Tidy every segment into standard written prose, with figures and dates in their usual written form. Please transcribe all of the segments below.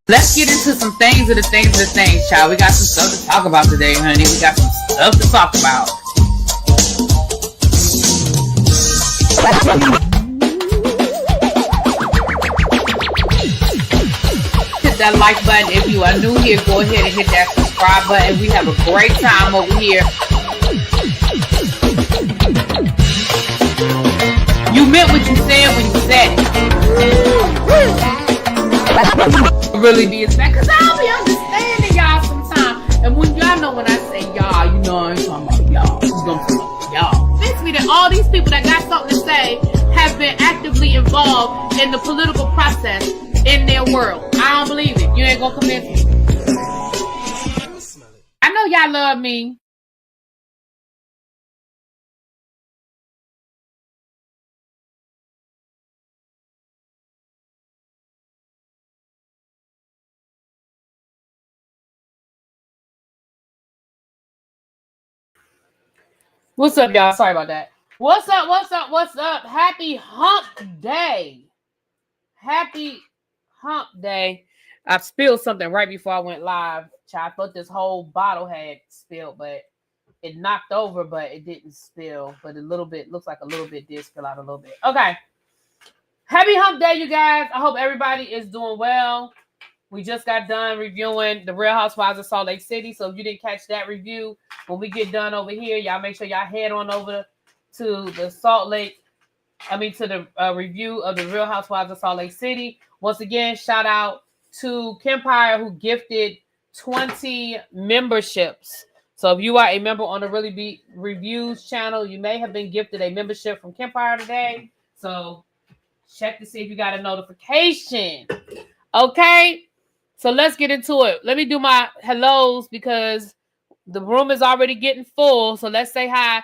Let's get into some things of the things, child. We got some stuff to talk about today, honey. We got some stuff to talk about. Hit that like button. If you are new here, go ahead and hit that subscribe button. We have a great time over here. You meant what you said when you said it. Really be that, because I don't be understanding y'all sometimes. And when y'all know when I say y'all, you know I ain't talking about y'all. You don't talk about y'all. Basically, that all these people that got something to say have been actively involved in the political process in their world. I don't believe it. You ain't gonna convince me. I know y'all love me. What's up, y'all? Sorry about that. What's up? Happy hump day. Happy hump day. I spilled something right before I went live. I thought this whole bottle had spilled, but it knocked over, but it didn't spill. But a little bit, looks like a little bit did spill out a little bit. Okay. Happy hump day, you guys. I hope everybody is doing well. We just got done reviewing the Real Housewives of Salt Lake City. So if you didn't catch that review, when we get done over here, y'all make sure y'all head on over to the review of the Real Housewives of Salt Lake City. Once again, shout out to Kempire, who gifted 20 memberships. So if you are a member on the Really Be Reviews channel, you may have been gifted a membership from Kempire today. So check to see if you got a notification. Okay. So let's get into it. Let me do my hellos because the room is already getting full. So let's say hi.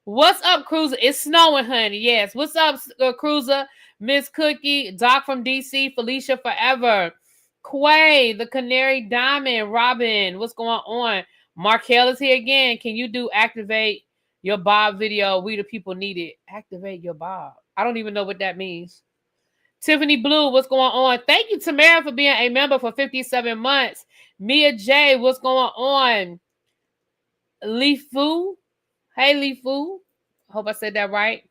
What's up, Cruiser? It's snowing, honey. Yes. What's up, Cruiser? Miss Cookie, Doc from DC, Felicia Forever, Quay, the Canary Diamond, Robin. What's going on? Markel is here again. Can you do activate your Bob video? We the people need it. Activate your Bob. I don't even know what that means. Tiffany Blue, what's going on? Thank you, Tamara, for being a member for 57 months. Mia J, what's going on? Lee Fu. Hey, Lee Fu. Hope I said that right.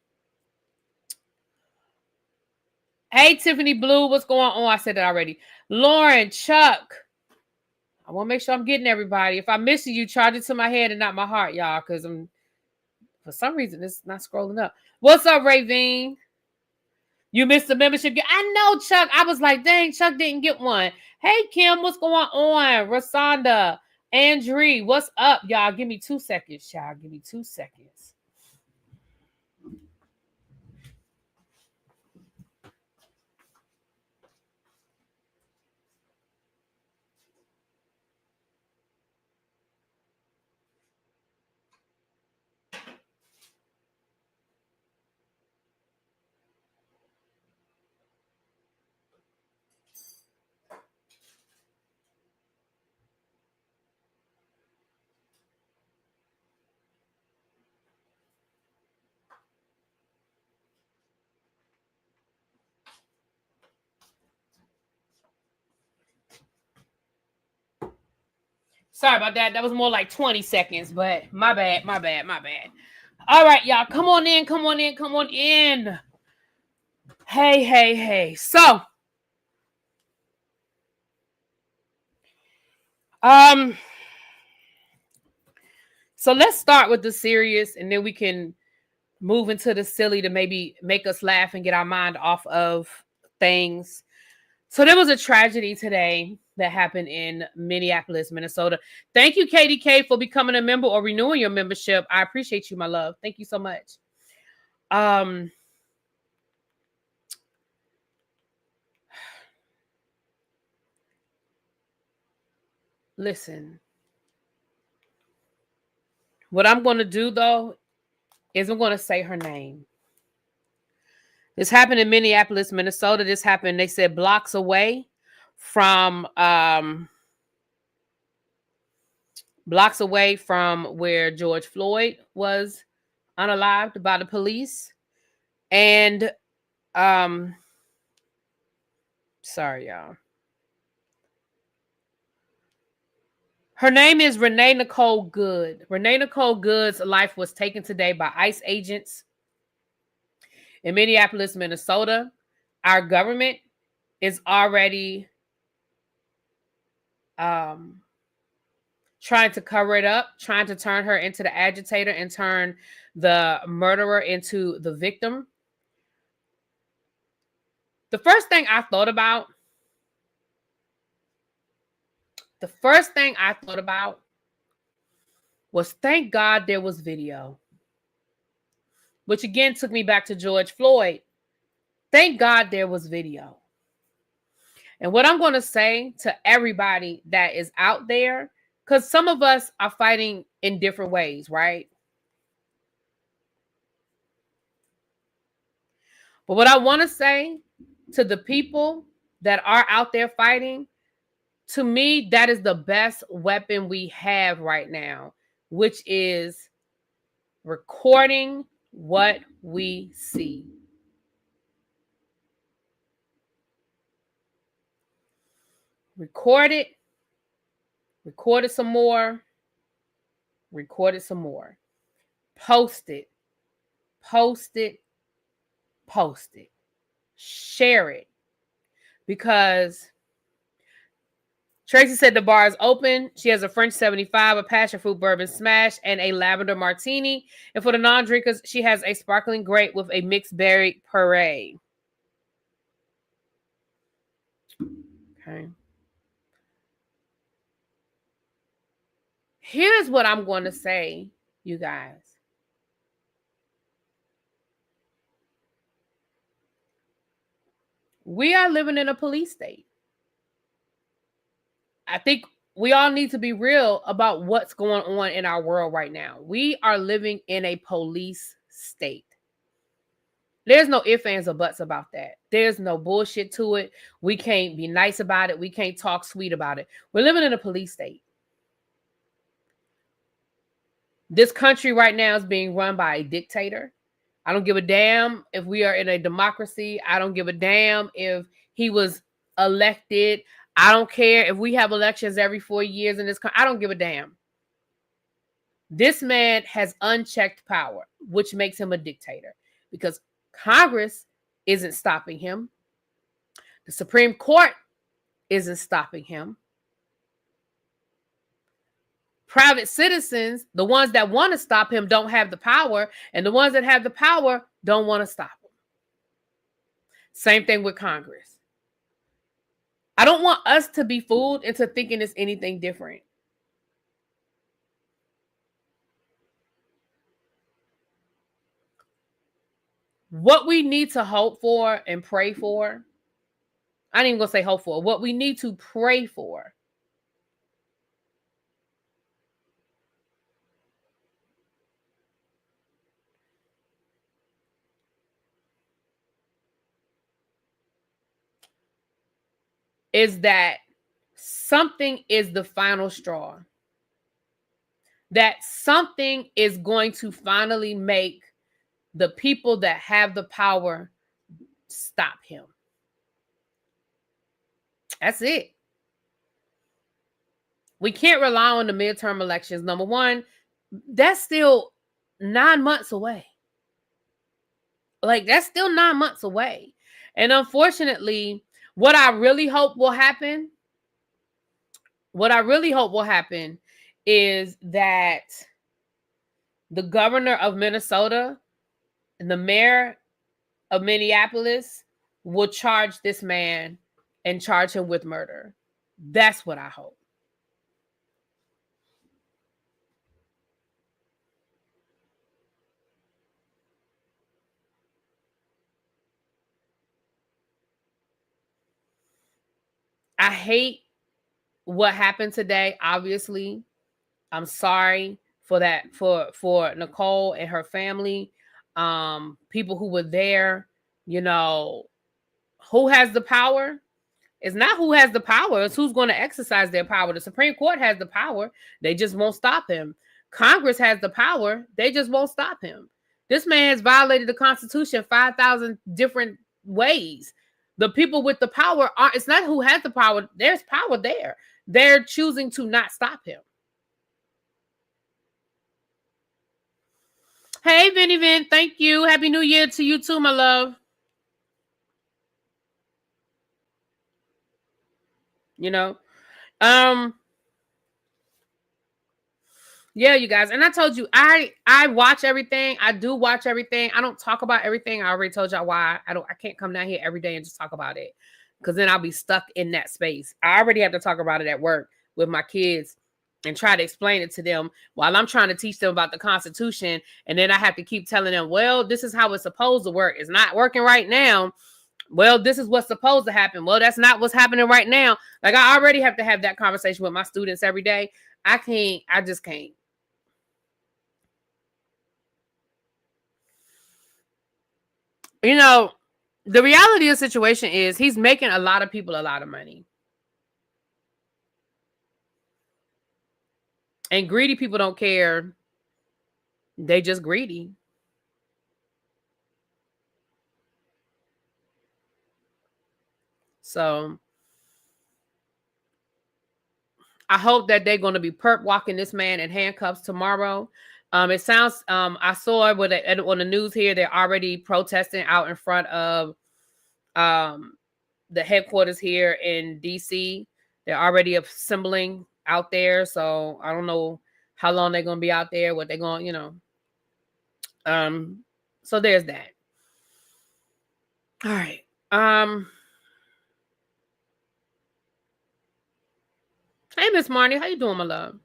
Hey, Tiffany Blue, what's going on? I said that already. Lauren, Chuck. I want to make sure I'm getting everybody. If I'm missing you, charge it to my head and not my heart, y'all, because for some reason, it's not scrolling up. What's up, Ravine? You missed the membership. I know, Chuck. I was like, dang, Chuck didn't get one. Hey, Kim, what's going on? Rasonda, Andre, what's up, y'all? Give me 2 seconds, y'all. Give me 2 seconds. Sorry about that. That was more like 20 seconds, but my bad. All right, y'all. Come on in. Hey. So, so let's start with the serious, and then we can move into the silly to maybe make us laugh and get our mind off of things. So there was a tragedy today that happened in Minneapolis, Minnesota. Thank you, KDK, for becoming a member or renewing your membership. I appreciate you, my love. Thank you so much. Listen. What I'm going to do, though, is I'm going to say her name. This happened in Minneapolis, Minnesota. This happened, they said, blocks away from where George Floyd was unalived by the police. And sorry, y'all. Her name is Renee Nicole Good. Renee Nicole Good's life was taken today by ICE agents in Minneapolis, Minnesota. Our government is already trying to cover it up, trying to turn her into the agitator and turn the murderer into the victim. The first thing I thought about was, thank God there was video. Which again took me back to George Floyd. Thank God there was video. And what I'm going to say to everybody that is out there, because some of us are fighting in different ways, right? But what I want to say to the people that are out there fighting, to me, that is the best weapon we have right now, which is recording what we see. Record it some more, post it, share it, because Tracy said the bar is open. She has a French 75, a passion fruit bourbon smash, and a lavender martini. And for the non-drinkers, she has a sparkling grape with a mixed berry puree. Okay. Here's what I'm going to say, you guys. We are living in a police state. I think we all need to be real about what's going on in our world right now. We are living in a police state. There's no ifs, ands, or buts about that. There's no bullshit to it. We can't be nice about it. We can't talk sweet about it. We're living in a police state. This country right now is being run by a dictator. I don't give a damn if we are in a democracy. I don't give a damn if he was elected. I don't care if we have elections every 4 years in this country. I don't give a damn. This man has unchecked power, which makes him a dictator, because Congress isn't stopping him. The Supreme Court isn't stopping him. Private citizens, the ones that want to stop him, don't have the power, and the ones that have the power don't want to stop him. Same thing with Congress. I don't want us to be fooled into thinking it's anything different. What we need to hope for and pray for, I ain't even gonna say hope for, what we need to pray for is that something is the final straw. That something is going to finally make the people that have the power stop him. That's it. We can't rely on the midterm elections. Number one, that's still 9 months away. Like, that's still 9 months away. And unfortunately, what I really hope will happen is that the governor of Minnesota and the mayor of Minneapolis will charge this man and charge him with murder. That's what I hope. I hate what happened today. Obviously, I'm sorry for that, for Nicole and her family, people who were there. You know, who has the power? It's not who has the power. It's who's going to exercise their power. The Supreme Court has the power. They just won't stop him. Congress has the power. They just won't stop him. This man has violated the Constitution 5,000 different ways. The people with the power it's not who has the power. There's power there. They're choosing to not stop him. Hey, Vinny Vin, thank you. Happy New Year to you too, my love. You know, yeah, you guys. And I told you, I watch everything. I do watch everything. I don't talk about everything. I already told y'all why. I can't come down here every day and just talk about it, because then I'll be stuck in that space. I already have to talk about it at work with my kids and try to explain it to them while I'm trying to teach them about the Constitution. And then I have to keep telling them, well, this is how it's supposed to work. It's not working right now. Well, this is what's supposed to happen. Well, that's not what's happening right now. Like, I already have to have that conversation with my students every day. I just can't. You know, the reality of the situation is he's making a lot of people a lot of money. And greedy people don't care. They just greedy. So I hope that they're going to be perp walking this man in handcuffs tomorrow. It sounds, I saw on the news here, they're already protesting out in front of the headquarters here in DC. They're already assembling out there. So I don't know how long they're going to be out there, what they're going, so there's that. All right. Hey, Miss Marnie, how you doing, my love?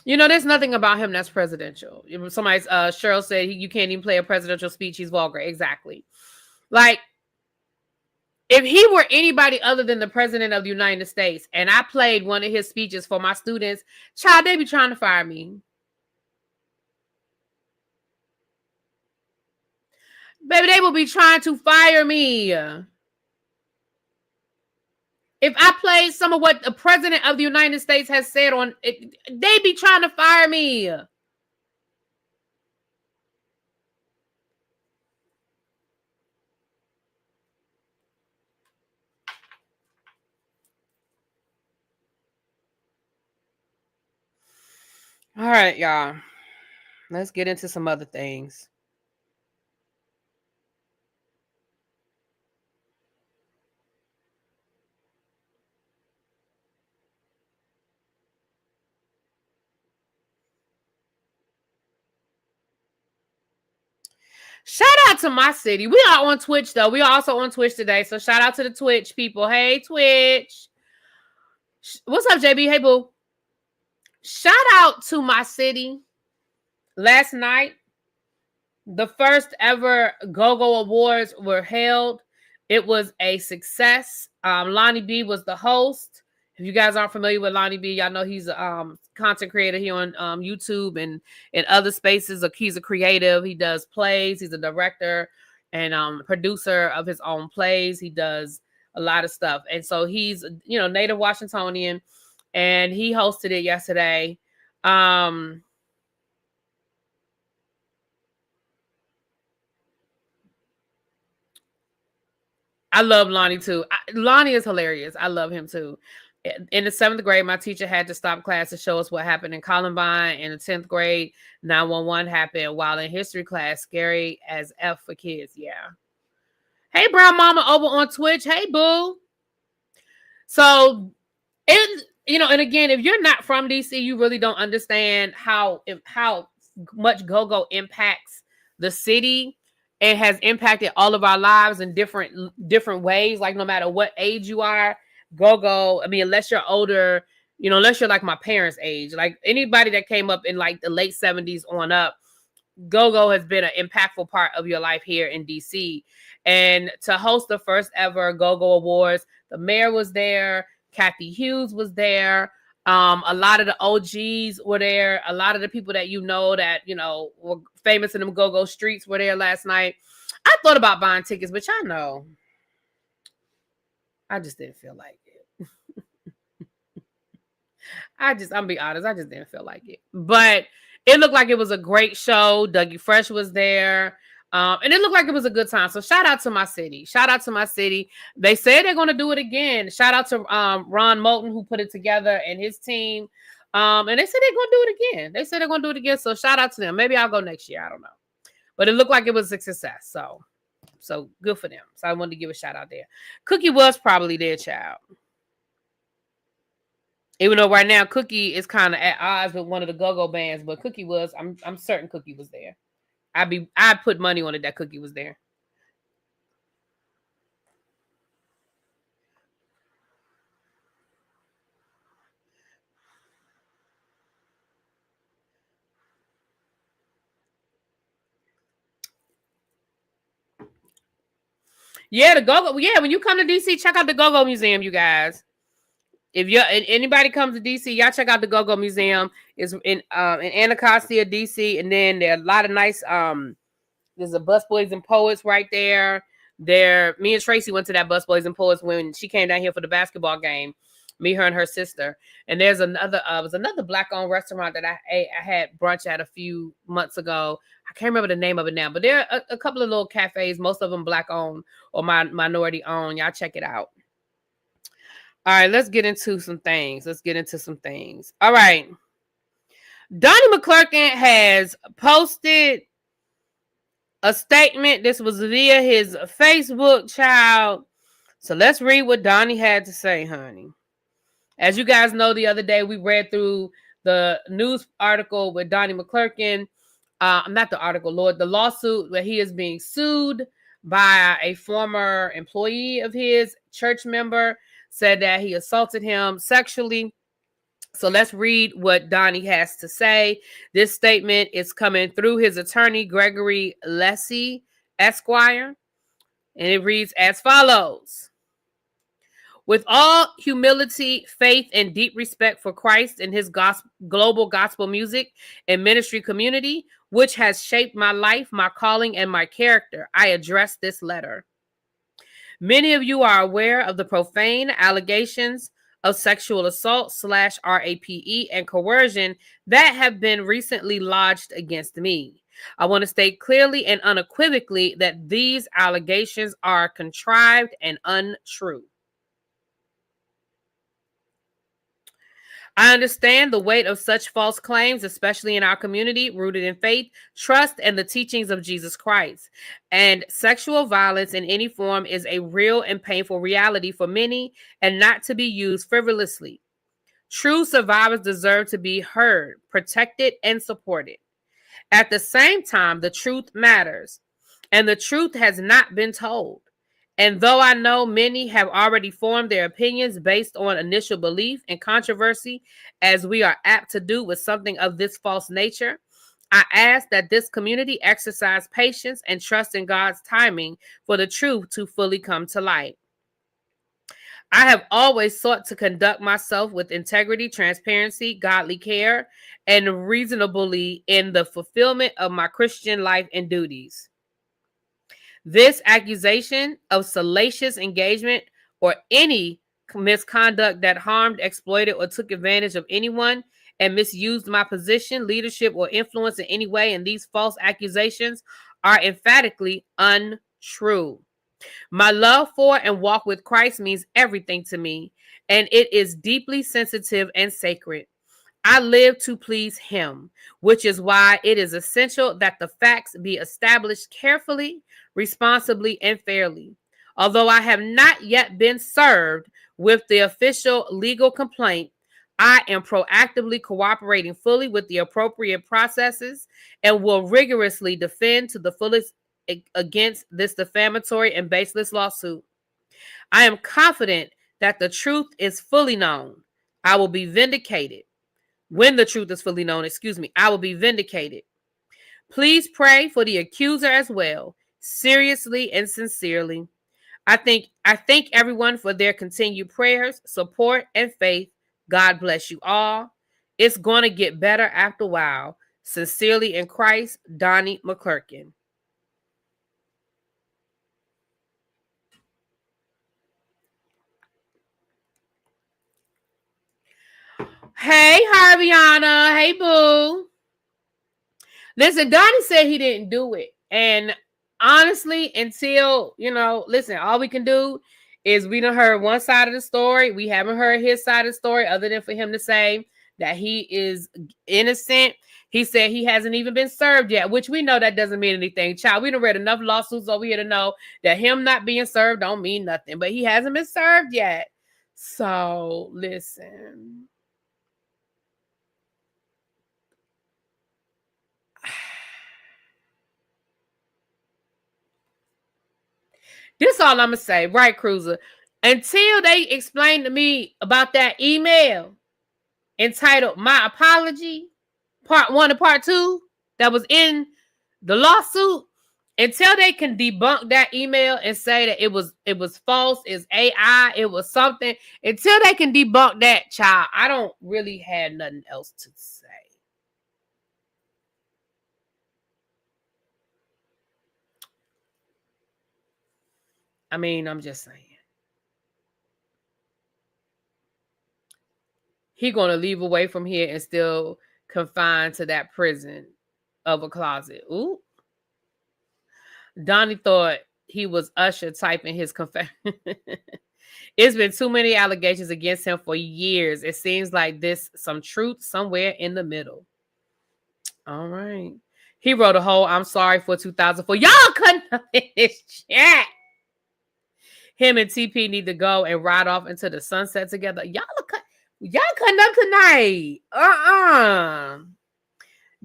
There's nothing about him that's presidential. Somebody, Cheryl said, you can't even play a presidential speech. He's vulgar. Exactly. Like, if he were anybody other than the president of the United States, and I played one of his speeches for my students, child, they be trying to fire me. Baby, they will be trying to fire me. If I played some of what the president of the United States has said on it, they be trying to fire me. All right, y'all. Let's get into some other things. Shout out to my city. We are on Twitch, though. We are also on Twitch today. So shout out to the Twitch people. Hey, Twitch. What's up, JB? Hey, boo. Shout out to my city. Last night, the first ever Go-Go Awards were held. It was a success. Lonnie B was the host. If you guys aren't familiar with Lonnie B, y'all know he's a content creator here on YouTube and in other spaces. He's a creative. He does plays. He's a director and producer of his own plays. He does a lot of stuff. And so he's, native Washingtonian, and he hosted it yesterday. I love Lonnie too. Lonnie is hilarious. I love him too. In the 7th grade, my teacher had to stop class to show us what happened in Columbine. In the 10th grade, 911 happened. While in history class, scary as F for kids. Yeah. Hey, Brown Mama over on Twitch. Hey, boo. So, and again, if you're not from DC, you really don't understand how much go-go impacts the city. It has impacted all of our lives in different ways. Like, no matter what age you are, go-go, I mean, unless you're older, unless you're like my parents' age, like anybody that came up in like the late 70s on up, go-go has been an impactful part of your life here in DC. And to host the first ever Go-Go Awards, the mayor was there, Kathy Hughes was there. A lot of the OGs were there. A lot of the people that that were famous in them go-go streets were there last night. I thought about buying tickets, but y'all know, I just didn't feel like it. I'm gonna be honest, I just didn't feel like it. But it looked like it was a great show. Dougie Fresh was there. And it looked like it was a good time. So shout out to my city. Shout out to my city. They say they're going to do it again. Shout out to Ron Moulton, who put it together, and his team. And they said they're gonna do it again. They said they're gonna do it again. So shout out to them. Maybe I'll go next year. I don't know. But it looked like it was a success. So good for them. So I wanted to give a shout out there. Cookie was probably their child. Even though right now Cookie is kind of at odds with one of the go-go bands, but Cookie was, I'm certain Cookie was there. I'd put money on it that Cookie was there. Yeah, the go-go. Yeah, when you come to DC, check out the Go-Go Museum, you guys. If anybody comes to DC, y'all check out the Go-Go Museum. It's in Anacostia, DC, and then there are a lot of nice there's a Busboys and Poets right there. Me and Tracy went to that Busboys and Poets when she came down here for the basketball game. Me, her, and her sister. And there's another was another black-owned restaurant that I had brunch at a few months ago. I can't remember the name of it now, but there are a couple of little cafes, most of them black-owned or minority-owned. Y'all check it out. All right, let's get into some things. All right. Donnie McClurkin has posted a statement. This was via his Facebook, child. So let's read what Donnie had to say, honey. As you guys know, the other day we read through the news article with Donnie McClurkin. Not the article, Lord, the lawsuit where he is being sued by a former employee of his, church member, said that he assaulted him sexually. So let's read what Donnie has to say. This statement is coming through his attorney, Gregory Lessie, Esquire, and it reads as follows. With all humility, faith, and deep respect for Christ and his global gospel music and ministry community, which has shaped my life, my calling, and my character, I address this letter. Many of you are aware of the profane allegations of sexual assault /RAPE and coercion that have been recently lodged against me. I want to state clearly and unequivocally that these allegations are contrived and untrue. I understand the weight of such false claims, especially in our community rooted in faith, trust, and the teachings of Jesus Christ. And sexual violence in any form is a real and painful reality for many and not to be used frivolously. True survivors deserve to be heard, protected, and supported. At the same time, the truth matters, and the truth has not been told. And though I know many have already formed their opinions based on initial belief and controversy, as we are apt to do with something of this false nature, I ask that this community exercise patience and trust in God's timing for the truth to fully come to light. I have always sought to conduct myself with integrity, transparency, godly care, and reasonably in the fulfillment of my Christian life and duties. This accusation of salacious engagement or any misconduct that harmed, exploited, or took advantage of anyone and misused my position, leadership, or influence in any way, and these false accusations are emphatically untrue. My love for and walk with Christ means everything to me, and it is deeply sensitive and sacred. I live to please him, which is why it is essential that the facts be established carefully, responsibly, and fairly. Although I have not yet been served with the official legal complaint, I am proactively cooperating fully with the appropriate processes and will rigorously defend to the fullest against this defamatory and baseless lawsuit. I am confident that the truth is fully known. I will be vindicated. When the truth is fully known, I will be vindicated. Please pray for the accuser as well, seriously and sincerely. I thank everyone for their continued prayers, support, and faith. God bless you all. It's going to get better after a while. Sincerely in Christ, Donnie McClurkin. Hey, Harviana. Hey, boo. Listen, Donnie said he didn't do it. And honestly, until, listen, all we can do is we done heard one side of the story. We haven't heard his side of the story other than for him to say that he is innocent. He said he hasn't even been served yet, which we know that doesn't mean anything. Child, we done read enough lawsuits over here to know that him not being served don't mean nothing, but he hasn't been served yet. So listen. This all I'm going to say, right, Cruiser? Until they explain to me about that email entitled My Apology, Part 1 and Part 2, that was in the lawsuit, until they can debunk that email and say that it was false, it's AI, it was something, until they can debunk that, child, I don't really have nothing else to say. I mean, I'm just saying. He's going to leave away from here and still confined to that prison of a closet. Ooh. Donnie thought he was Usher typing his confession. It's been too many allegations against him for years. It seems like there's some truth somewhere in the middle. All right. He wrote a whole I'm sorry for 2004. Y'all couldn't in this chat. Him and TP need to go and ride off into the sunset together. Y'all cutting up tonight.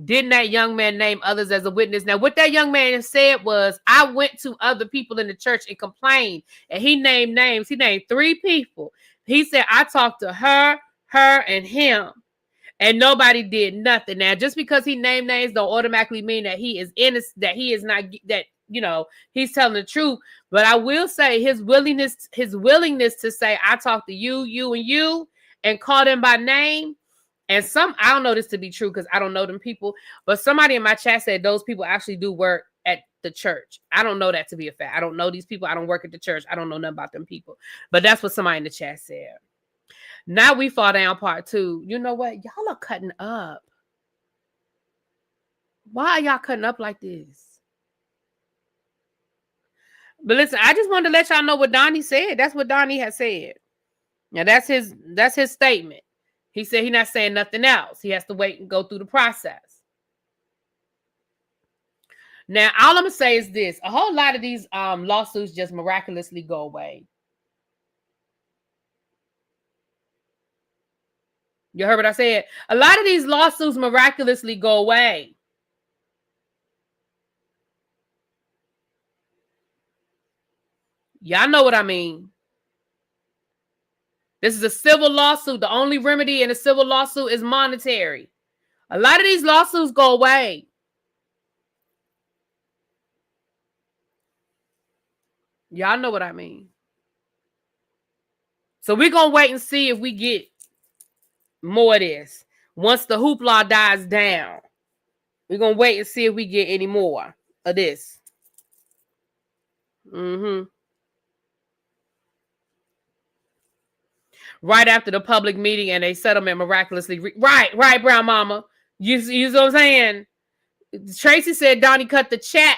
Didn't that young man name others as a witness? Now, what that young man said was, I went to other people in the church and complained. And he named names. He named 3 people. He said, I talked to her, and him. And nobody did nothing. Now, just because he named names don't automatically mean that he is innocent, that he is not, that, he's telling the truth. But I will say his willingness to say, I talked to you, and you, and call them by name. And I don't know this to be true because I don't know them people, but somebody in my chat said those people actually do work at the church. I don't know that to be a fact. I don't know these people. I don't work at the church. I don't know nothing about them people, but that's what somebody in the chat said. Now we fall down part 2. You know what? Y'all are cutting up. Why are y'all cutting up like this? But listen, I just wanted to let y'all know what Donnie said. That's what Donnie has said. Now that's his statement. He said he's not saying nothing else. He has to wait and go through the process. Now, all I'm going to say is this. A whole lot of these lawsuits just miraculously go away. You heard what I said? A lot of these lawsuits miraculously go away. Y'all know what I mean. This is a civil lawsuit. The only remedy in a civil lawsuit is monetary. A lot of these lawsuits go away. Y'all know what I mean. So we're going to wait and see if we get more of this. Once the hoopla dies down, we're going to wait and see if we get any more of this. Right after the public meeting and a settlement miraculously. Right, Brown Mama. You know what I'm saying? Tracy said Donnie cut the check.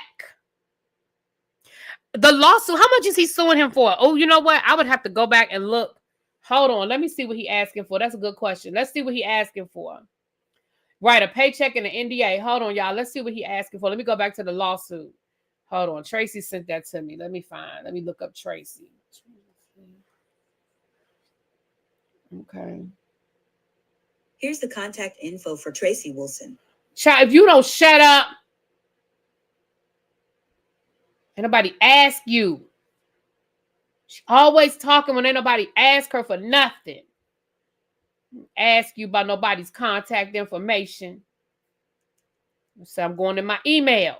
The lawsuit, how much is he suing him for? Oh, you know what? I would have to go back and look. Hold on. Let me see what he asking for. That's a good question. Let's see what he asking for. Right, a paycheck and an NDA. Hold on, y'all. Let's see what he asking for. Let me go back to the lawsuit. Hold on. Tracy sent that to me. Let me look up Tracy. Okay. Here's the contact info for Tracy Wilson. Child, if you don't shut up, ain't nobody ask you. She always talking when ain't nobody ask her for nothing. Ask you about nobody's contact information. So I'm going to my email.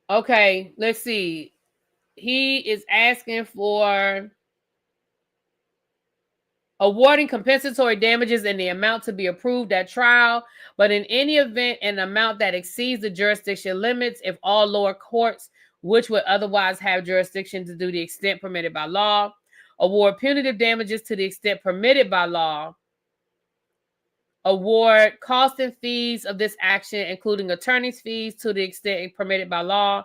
Okay, let's see. He is asking for awarding compensatory damages in the amount to be approved at trial, but in any event, an amount that exceeds the jurisdiction limits if all lower courts, which would otherwise have jurisdiction to do the extent permitted by law, award punitive damages to the extent permitted by law, award costs and fees of this action, including attorney's fees to the extent permitted by law,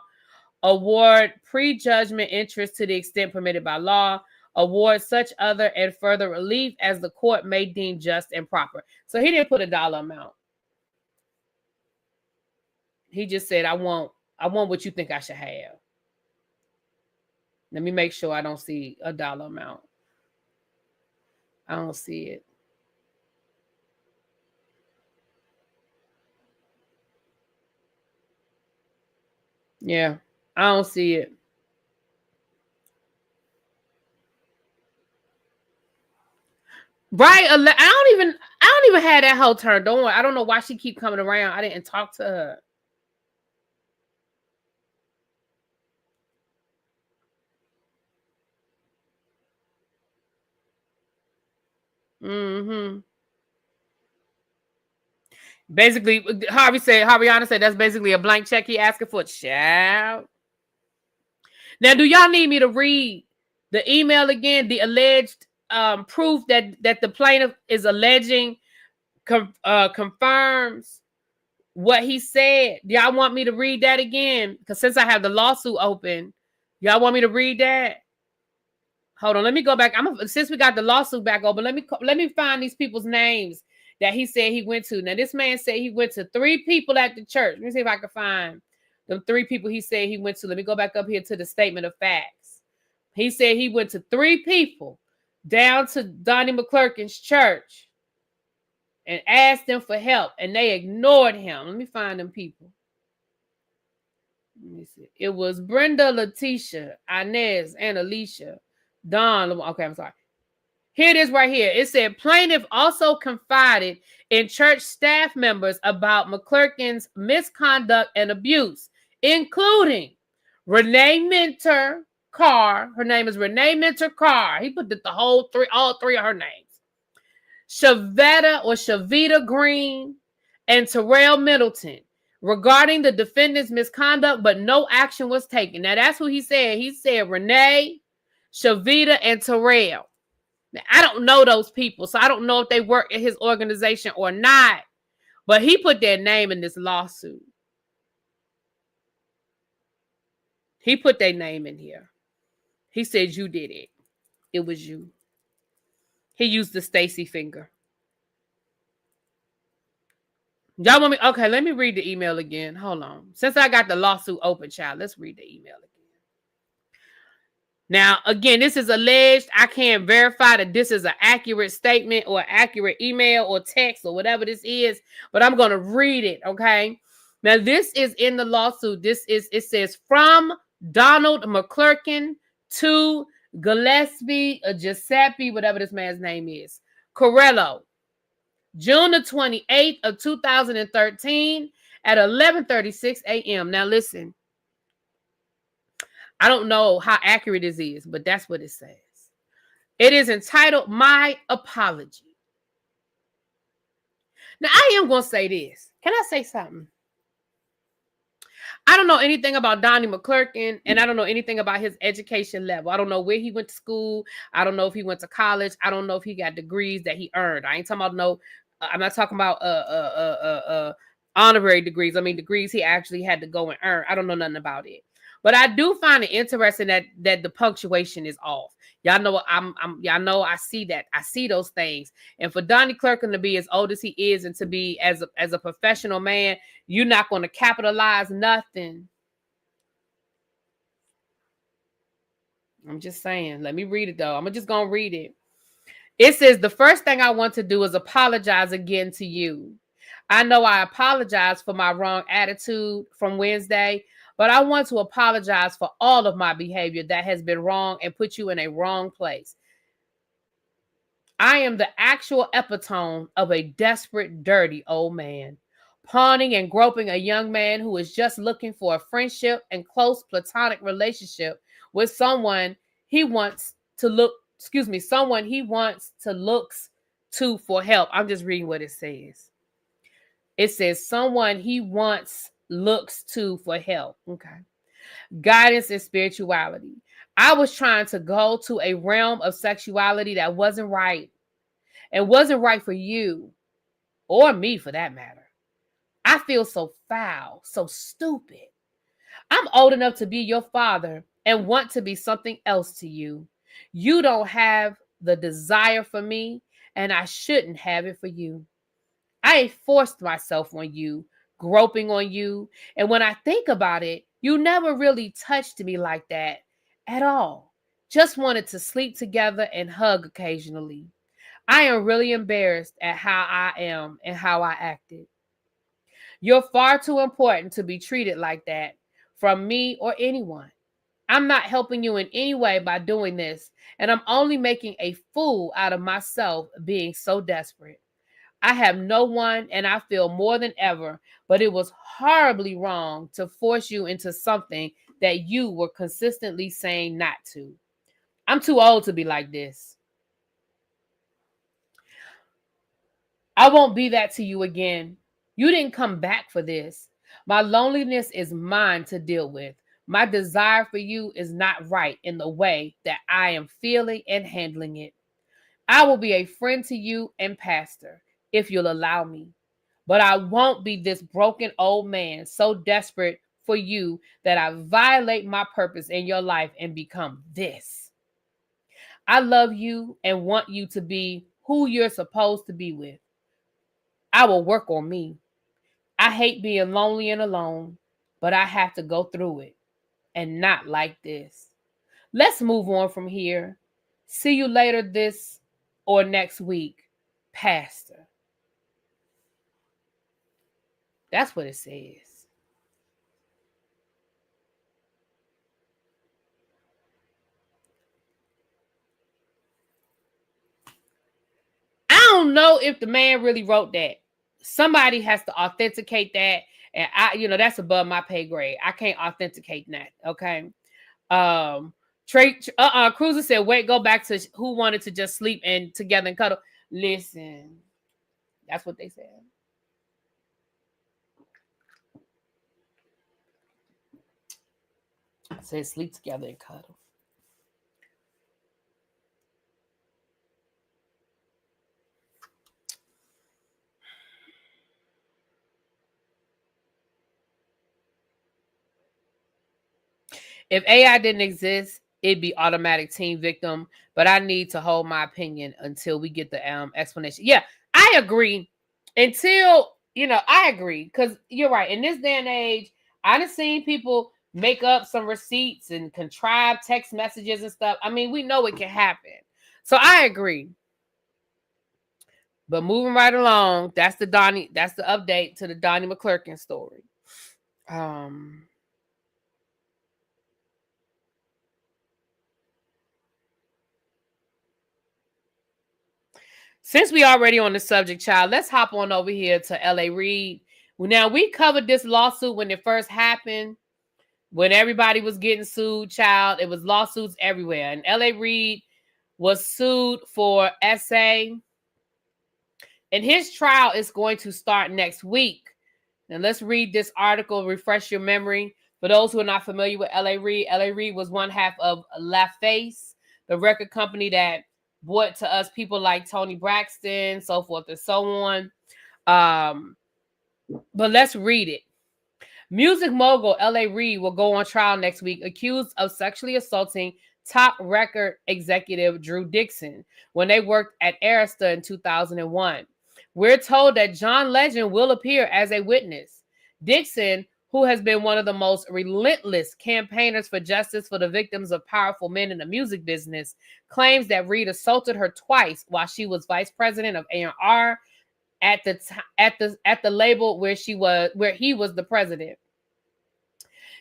award prejudgment interest to the extent permitted by law, award such other and further relief as the court may deem just and proper. So he didn't put a dollar amount. He just said, I want what you think I should have. Let me make sure I don't see a dollar amount. I don't see it. Yeah, I don't see it. Right, I don't even have that whole turn. Don't worry. I don't know why she keep coming around. I didn't talk to her. Mm-hmm. Basically, Harviana said that's basically a blank check he asking for. Child. Now, do y'all need me to read the email again? The alleged proof that the plaintiff is alleging confirms what he said. Y'all want me to read that again? Because since I have the lawsuit open, y'all want me to read that? Hold on, let me go back. Since we got the lawsuit back open, let me find these people's names that he said he went to. Now, this man said he went to 3 people at the church. Let me see if I can find the 3 people he said he went to. Let me go back up here to the statement of facts. He said he went to 3 people down to Donnie McClurkin's church and asked them for help, and they ignored him. Let me find them people. Let me see. It was Brenda, Letitia, Inez, and Alicia. Don. Okay, I'm sorry. Here it is right here. It said plaintiff also confided in church staff members about McClurkin's misconduct and abuse, including Renee Mentor Carr. Her name is Renee Mentor Carr. He put all 3 of her names. Shavita Green and Terrell Middleton regarding the defendant's misconduct, but no action was taken. Now, that's who he said. He said Renee, Shavita, and Terrell. Now, I don't know those people, so I don't know if they work at his organization or not, but he put their name in this lawsuit. He put their name in here. He said you did it. It was you. He used the Stacy finger. Y'all want me? Okay, let me read the email again. Hold on. Since I got the lawsuit open, child, let's read the email again. Now, again, this is alleged. I can't verify that this is an accurate statement or accurate email or text or whatever this is, but I'm going to read it, okay? Now, this is in the lawsuit. It says, from Donald McClurkin to Gillespie, Giuseppe, whatever this man's name is, Corello, June the 28th of 2013 at 11:36 a.m. Now, listen. I don't know how accurate this is, but that's what it says. It is entitled, My Apology. Now, I am going to say this. Can I say something? I don't know anything about Donnie McClurkin, and I don't know anything about his education level. I don't know where he went to school. I don't know if he went to college. I don't know if he got degrees that he earned. I ain't talking about I'm not talking about honorary degrees. I mean, degrees he actually had to go and earn. I don't know nothing about it. But I do find it interesting that the punctuation is off. Y'all know y'all know I see that. I see those things. And for Donnie McClurkin to be as old as he is and to be as a professional man, you're not going to capitalize nothing. I'm just saying. Let me read it though. I'm just going to read it. It says, the first thing I want to do is apologize again to you. I know I apologize for my wrong attitude from Wednesday, but I want to apologize for all of my behavior that has been wrong and put you in a wrong place. I am the actual epitome of a desperate, dirty old man, pawning and groping a young man who is just looking for a friendship and close platonic relationship with someone he wants to look to for help. I'm just reading what it says. It says someone he looks to for help. Okay. Guidance and spirituality. I was trying to go to a realm of sexuality that wasn't right. And wasn't right for you or me for that matter. I feel so foul, so stupid. I'm old enough to be your father and want to be something else to you. You don't have the desire for me, and I shouldn't have it for you. I ain't forced myself on you, groping on you. And when I think about it, you never really touched me like that at all. Just wanted to sleep together and hug occasionally. I am really embarrassed at how I am and how I acted. You're far too important to be treated like that from me or anyone. I'm not helping you in any way by doing this, and I'm only making a fool out of myself being so desperate. I have no one, and I feel more than ever, but it was horribly wrong to force you into something that you were consistently saying not to. I'm too old to be like this. I won't be that to you again. You didn't come back for this. My loneliness is mine to deal with. My desire for you is not right in the way that I am feeling and handling it. I will be a friend to you and pastor if you'll allow me. But I won't be this broken old man so desperate for you that I violate my purpose in your life and become this. I love you and want you to be who you're supposed to be with. I will work on me. I hate being lonely and alone, but I have to go through it and not like this. Let's move on from here. See you later this or next week, Pastor. That's what it says. I don't know if the man really wrote that. Somebody has to authenticate that. And that's above my pay grade. I can't authenticate that. Okay. Cruiser said, wait, go back to who wanted to just sleep and together and cuddle. Listen, that's what they said. I said sleep together and cuddle. If AI didn't exist, it'd be automatic teen victim. But I need to hold my opinion until we get the explanation. Yeah, I agree. I agree. Because you're right. In this day and age, I done seen people make up some receipts and contrive text messages and stuff. I mean, we know it can happen. So I agree. But moving right along, that's the update to the Donnie McClurkin story. Since we already on the subject, child, let's hop on over here to LA Reid. Now, we covered this lawsuit when it first happened, when everybody was getting sued, child. It was lawsuits everywhere. And LA Reid was sued for SA. And his trial is going to start next week. Now, let's read this article, refresh your memory. For those who are not familiar with LA Reid was one half of LaFace, the record company that brought to us people like Tony Braxton, so forth and so on. But let's read it. Music mogul LA Reid will go on trial next week, accused of sexually assaulting top record executive Drew Dixon when they worked at Arista in 2001. We're told that John Legend will appear as a witness. Dixon, who has been one of the most relentless campaigners for justice for the victims of powerful men in the music business, claims that Reid assaulted her twice while she was vice president of A&R at the label where he was the president.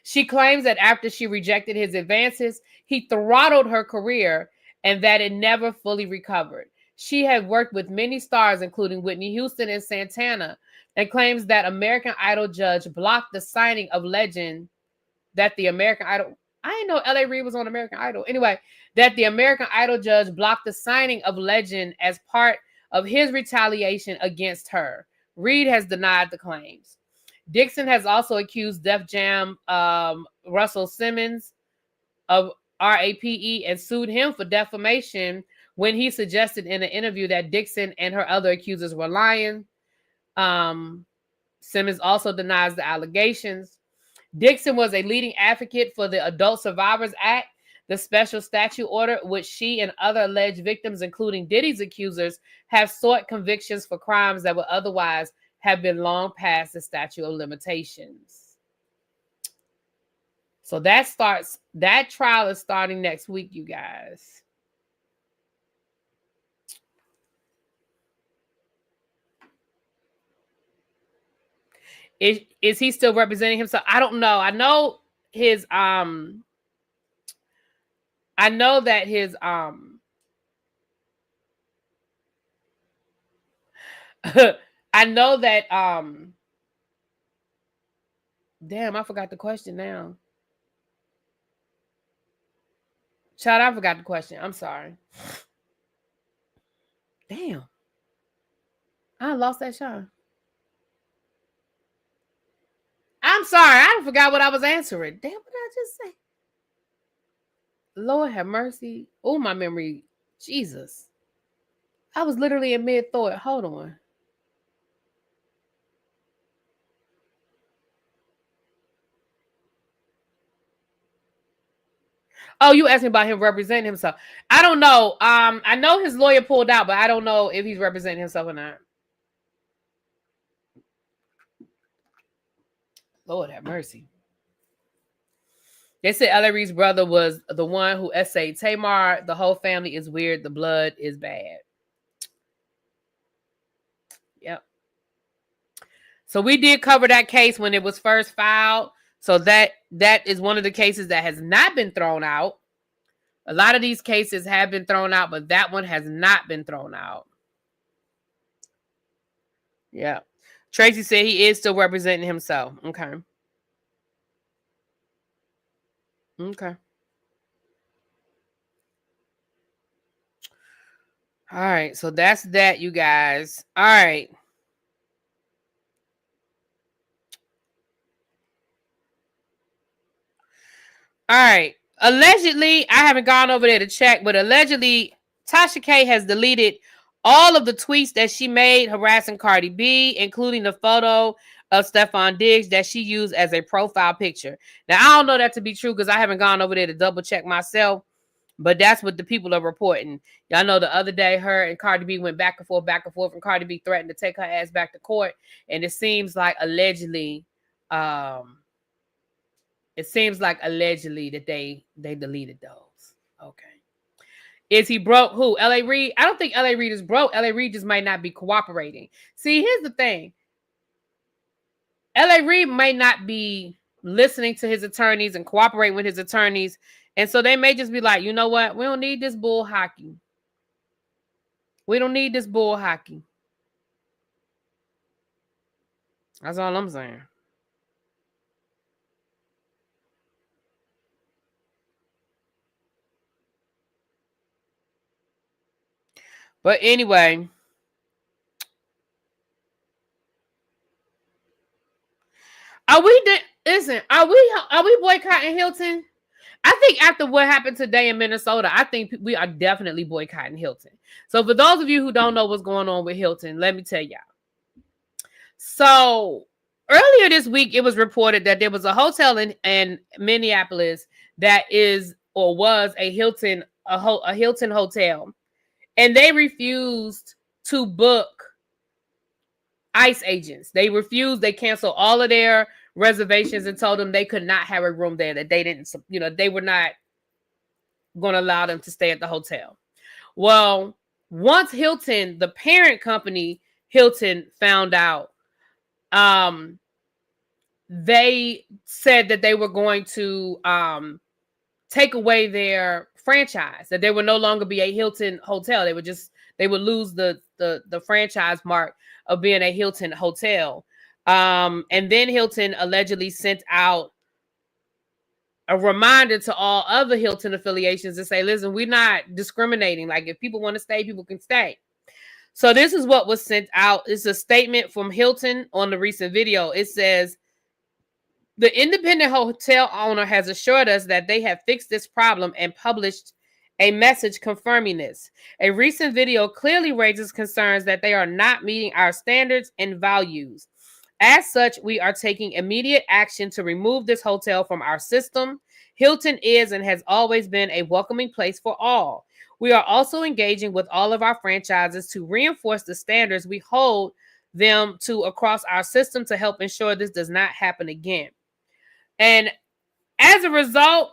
She claims that after she rejected his advances, he throttled her career and that it never fully recovered. She had worked with many stars, including Whitney Houston and Santana, and claims that American Idol judge blocked the signing of Legend. That the American Idol, I didn't know LA Reid was on American Idol. Anyway, that the American Idol judge blocked the signing of Legend as part of his retaliation against her. Reid has denied the claims. Dixon has also accused Def Jam Russell Simmons of RAPE and sued him for defamation when he suggested in an interview that Dixon and her other accusers were lying. Simmons also denies the allegations. Dixon was a leading advocate for the Adult Survivors Act The special statute order, which she and other alleged victims, including Diddy's accusers, have sought convictions for crimes that would otherwise have been long past the statute of limitations. So that trial is starting next week, you guys. Is he still representing himself? I don't know. I know that his I know that damn, I forgot the question now. Child, I forgot the question. I'm sorry. Damn. I lost that shot. I'm sorry. I forgot what I was answering. Damn, what did I just say? Lord have mercy. Oh, my memory. Jesus. I was literally in mid-thought. Hold on. Oh, you asked me about him representing himself. I don't know. I know his lawyer pulled out, but I don't know if he's representing himself or not. Lord have mercy. They said L.A. Reid's brother was the one who essayed Tamar. The whole family is weird. The blood is bad. Yep. So we did cover that case when it was first filed. So that is one of the cases that has not been thrown out. A lot of these cases have been thrown out, but that one has not been thrown out. Yeah. Tracy said he is still representing himself. Okay. Okay. All right. So that's that, you guys. All right. All right. Allegedly, I haven't gone over there to check, but allegedly, Tasha K has deleted all of the tweets that she made harassing Cardi B, including the photo of Stephon Diggs that she used as a profile picture. Now, I don't know that to be true because I haven't gone over there to double check myself, but that's what the people are reporting. Y'all know the other day, her and Cardi B went back and forth, and Cardi B threatened to take her ass back to court. And it seems like allegedly, that they deleted those. Okay. Is he broke? Who? L.A. Reid? I don't think L.A. Reid is broke. L.A. Reid just might not be cooperating. See, here's the thing. L.A. Reid may not be listening to his attorneys and cooperating with his attorneys. And so they may just be like, you know what? We don't need this bull hockey. We don't need this bull hockey. That's all I'm saying. But anyway, are we boycotting Hilton? I think after what happened today in Minnesota, I think we are definitely boycotting Hilton. So for those of you who don't know what's going on with Hilton, let me tell y'all. So earlier this week, it was reported that there was a hotel in Minneapolis that is or was a Hilton hotel. And they refused to book ICE agents. They refused. They canceled all of their reservations and told them they could not have a room there, that they didn't, they were not going to allow them to stay at the hotel. Well, once Hilton, the parent company, Hilton, found out, they said that they were going to take away their franchise, that there would no longer be a Hilton hotel. They would lose the franchise mark of being a Hilton hotel. And then Hilton allegedly sent out a reminder to all other Hilton affiliations to say, listen, we're not discriminating. Like, if people want to stay, people can stay. So this is what was sent out. It's a statement from Hilton on the recent video. It says, the independent hotel owner has assured us that they have fixed this problem and published a message confirming this. A recent video clearly raises concerns that they are not meeting our standards and values. As such, we are taking immediate action to remove this hotel from our system. Hilton is and has always been a welcoming place for all. We are also engaging with all of our franchises to reinforce the standards we hold them to across our system to help ensure this does not happen again. And as a result,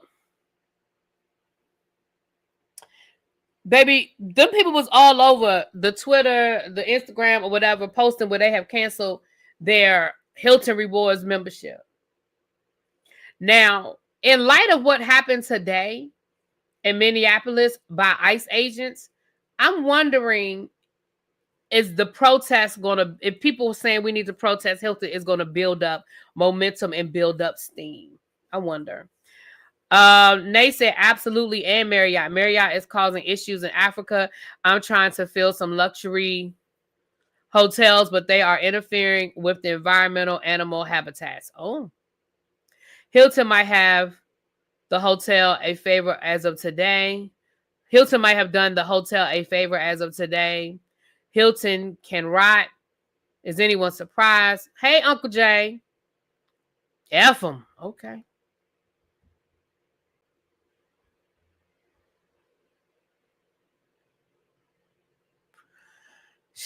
baby, them people was all over the Twitter, the Instagram, or whatever, posting where they have canceled their Hilton Rewards membership. Now, in light of what happened today in Minneapolis by ICE agents, I'm wondering, is the protest going to, if people saying we need to protest Hilton, is going to build up momentum and build up steam? I wonder. Nay said absolutely, and Marriott. Marriott is causing issues in Africa. I'm trying to fill some luxury hotels, but they are interfering with the environmental animal habitats. Oh. Hilton might have the hotel a favor as of today. Hilton might have done the hotel a favor as of today. Hilton can rot. Is anyone surprised? Hey, Uncle Jay. F him. Okay.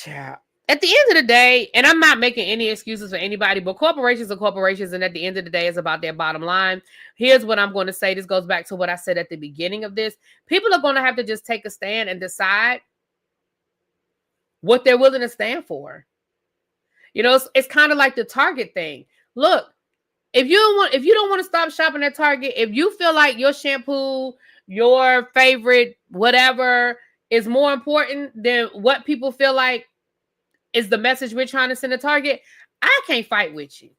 Yeah. At the end of the day, and I'm not making any excuses for anybody, but corporations are corporations, and at the end of the day, it's about their bottom line. Here's what I'm going to say. This goes back to what I said at the beginning of this. People are going to have to just take a stand and decide what they're willing to stand for. You know, it's kind of like the Target thing. Look, if you don't want to stop shopping at Target, if you feel like your shampoo, your favorite whatever is more important than what people feel like is the message we're trying to send to Target, I can't fight with you.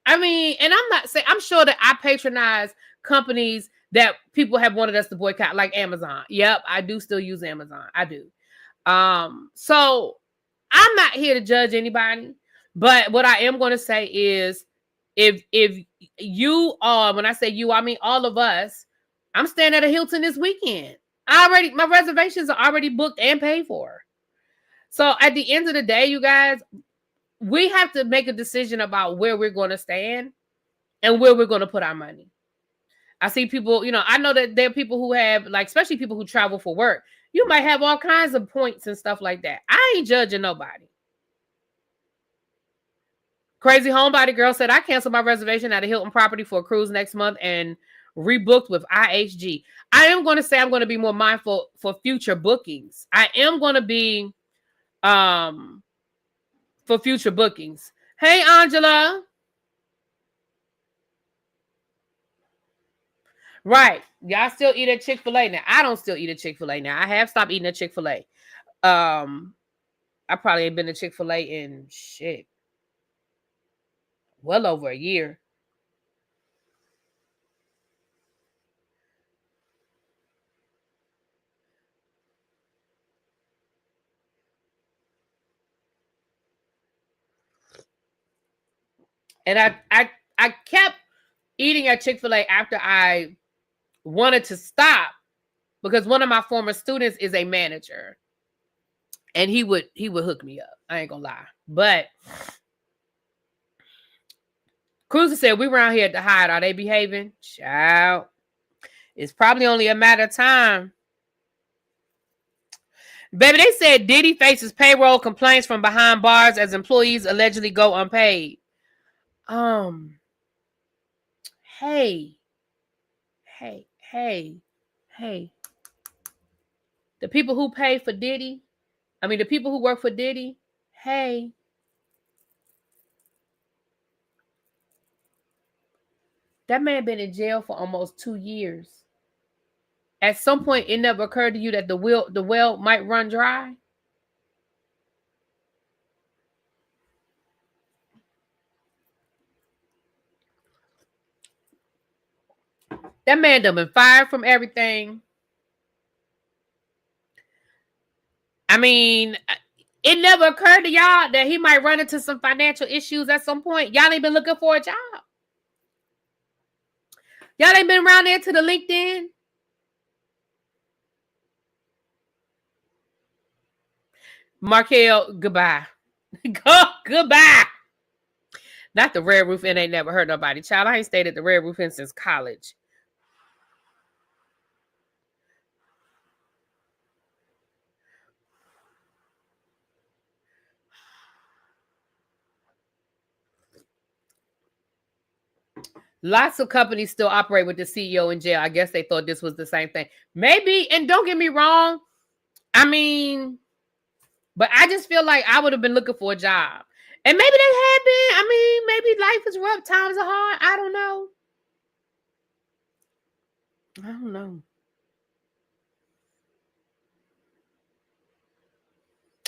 I mean, and I'm not saying, I'm sure that I patronize companies that people have wanted us to boycott, like Amazon. Yep, I do still use Amazon. I do. So I'm not here to judge anybody, but what I am going to say is, if you are, when I say you, I mean all of us, I'm staying at a Hilton this weekend. My reservations are already booked and paid for. So at the end of the day, you guys, we have to make a decision about where we're going to stand and where we're going to put our money. I see people, you know, I know that there are people who have, like, especially people who travel for work. You might have all kinds of points and stuff like that. I ain't judging nobody. Crazy Homebody Girl said, I canceled my reservation at a Hilton property for a cruise next month and rebooked with IHG. I am going to say I'm going to be more mindful for future bookings. I am going to be for future bookings. Hey, Angela. Right. Y'all still eat at Chick-fil-A now. I don't still eat at Chick-fil-A now. I have stopped eating at Chick-fil-A. I probably ain't been to Chick-fil-A in shit. Well over a year. And I kept eating at Chick-fil-A after I wanted to stop, because one of my former students is a manager, and he would hook me up. I ain't gonna lie. But Cruiser said, we around here at the Hyatt. Are they behaving? Child. It's probably only a matter of time. Baby, they said Diddy faces payroll complaints from behind bars as employees allegedly go unpaid. Hey. The people who pay for Diddy, the people who work for Diddy, hey. That man been in jail for almost 2 years. At some point, it never occurred to you that the well might run dry. That man done been fired from everything. It never occurred to y'all that he might run into some financial issues at some point. Y'all ain't been looking for a job. Y'all ain't been around there to the LinkedIn. Markel, goodbye. Goodbye. Not the Red Roof Inn ain't never hurt nobody. Child, I ain't stayed at the Red Roof Inn since college. Lots of companies still operate with the CEO in jail. I guess they thought this was the same thing. Maybe, and don't get me wrong. I mean, but I just feel like I would have been looking for a job. And maybe they had been. I mean, maybe life is rough. Times are hard. I don't know.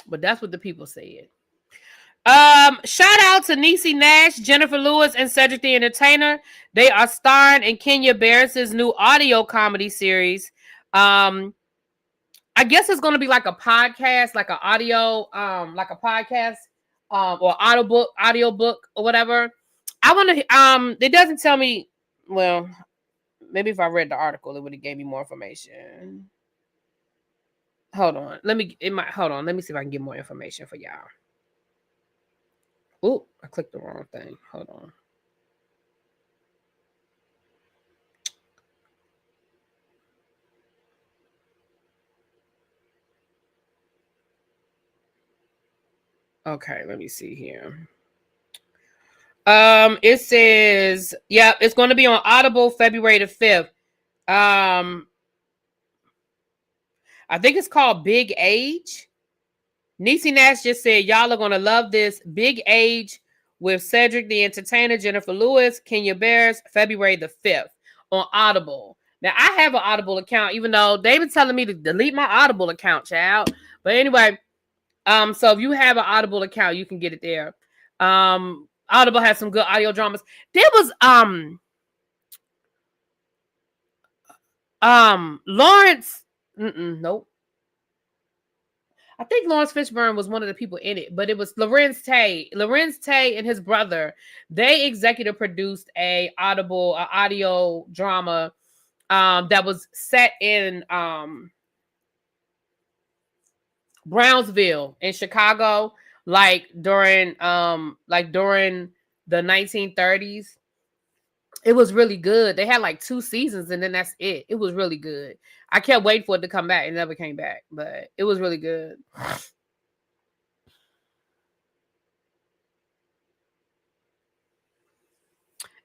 But that's what the people said. Shout out to Niecy Nash, Jennifer Lewis, and Cedric the Entertainer. They are starring in Kenya Barris's new audio comedy series. I guess it's gonna be like a podcast, like an audio, like a podcast, or audio book or whatever. I want to. It doesn't tell me. Well, maybe if I read the article, it would have gave me more information. Hold on. Let me see if I can get more information for y'all. Oh, I clicked the wrong thing. Hold on. Okay, let me see here. It says, yeah, it's going to be on Audible February the 5th. I think it's called Big Age. Niecy Nash just said, y'all are going to love this. Big Age with Cedric the Entertainer, Jennifer Lewis, Kenya Barris, February the 5th on Audible. Now, I have an Audible account, even though they've been telling me to delete my Audible account, child. But anyway, so if you have an Audible account, you can get it there. Audible has some good audio dramas. There was Lawrence. Nope. I think Lawrence Fishburne was one of the people in it, but it was Lorenz Tay. Lorenz Tay and his brother, they executive produced a audio drama that was set in Brownsville in Chicago, like during the 1930s. It was really good. They had like 2 seasons and then that's it. It was really good. I kept waiting for it to come back. It never came back, but it was really good.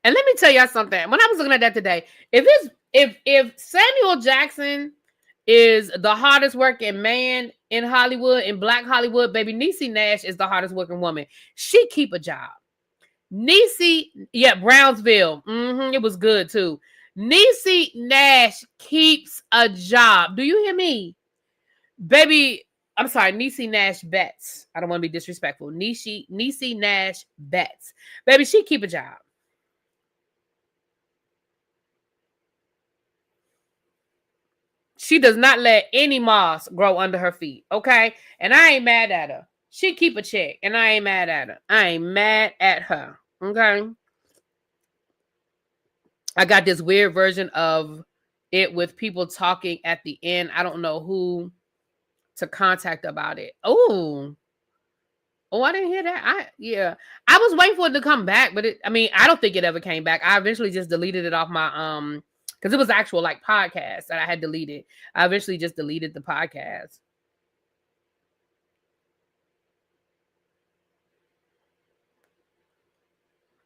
And let me tell y'all something. When I was looking at that today, if Samuel Jackson is the hardest working man in Hollywood, in Black Hollywood, baby, Niecy Nash is the hardest working woman. She keep a job. Niecy, yeah, Brownsville. It was good too. Niecy Nash keeps a job. Do you hear me? Baby, I'm sorry, Niecy Nash Betts. I don't want to be disrespectful. Niecy Nash Betts. Baby, she keep a job. She does not let any moss grow under her feet, okay? And I ain't mad at her. She keep a check, and I ain't mad at her. I ain't mad at her, okay? I got this weird version of it with people talking at the end. I don't know who to contact about it. Oh, I didn't hear that. I was waiting for it to come back, but I don't think it ever came back. I eventually just deleted it off my because it was actual like podcast that I had deleted. I eventually just deleted the podcast.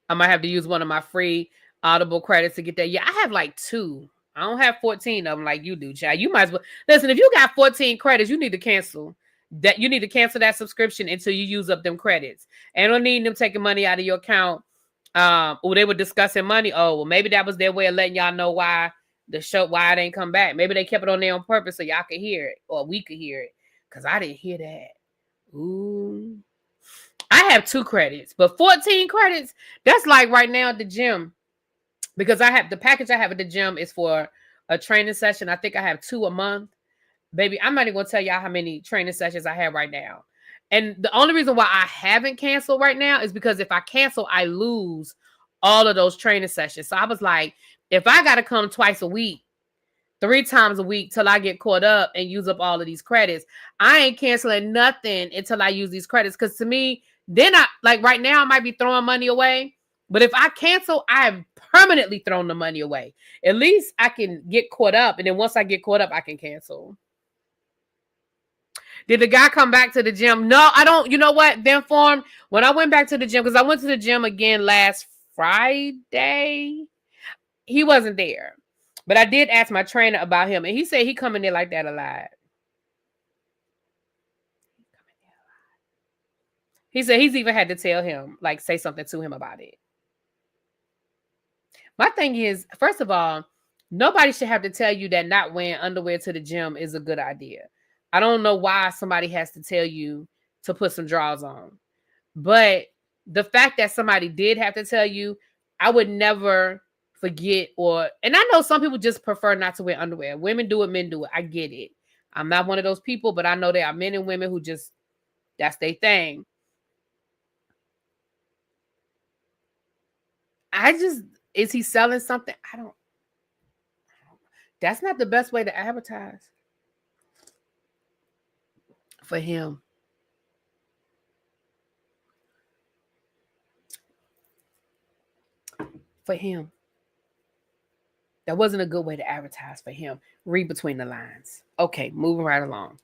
I might have to use one of my free Audible credits to get that. Yeah, I have like 2. I don't have 14 of them like you do, child. You might as well listen. If you got 14 credits, you need to cancel that. You need to cancel that subscription until you use up them credits. And don't need them taking money out of your account. Or they were discussing money. Oh, well, maybe that was their way of letting y'all know why it ain't come back. Maybe they kept it on there on purpose so y'all could hear it or we could hear it. Because I didn't hear that. Ooh. I have 2 credits, but 14 credits, that's like right now at the gym. Because I have the package I have at the gym is for a training session. I think I have 2 a month. Baby, I'm not even going to tell y'all how many training sessions I have right now. And the only reason why I haven't canceled right now is because if I cancel, I lose all of those training sessions. So I was like, if I got to come twice a week, 3 times a week till I get caught up and use up all of these credits, I ain't canceling nothing until I use these credits. Because to me, then right now I might be throwing money away. But if I cancel, I've permanently thrown the money away. At least I can get caught up. And then once I get caught up, I can cancel. Did the guy come back to the gym? No, I don't. You know what? Then form when I went back to the gym, because I went to the gym again last Friday. He wasn't there. But I did ask my trainer about him, and he said he come in there like that a lot. He said he's even had to tell him, like, say something to him about it. My thing is, first of all, nobody should have to tell you that not wearing underwear to the gym is a good idea. I don't know why somebody has to tell you to put some drawers on. But the fact that somebody did have to tell you, I would never forget and I know some people just prefer not to wear underwear. Women do it, men do it. I get it. I'm not one of those people, but I know there are men and women who just, that's their thing. Is he selling something? That's not the best way to advertise for him. That wasn't a good way to advertise for him. Read between the lines. Okay, moving right along.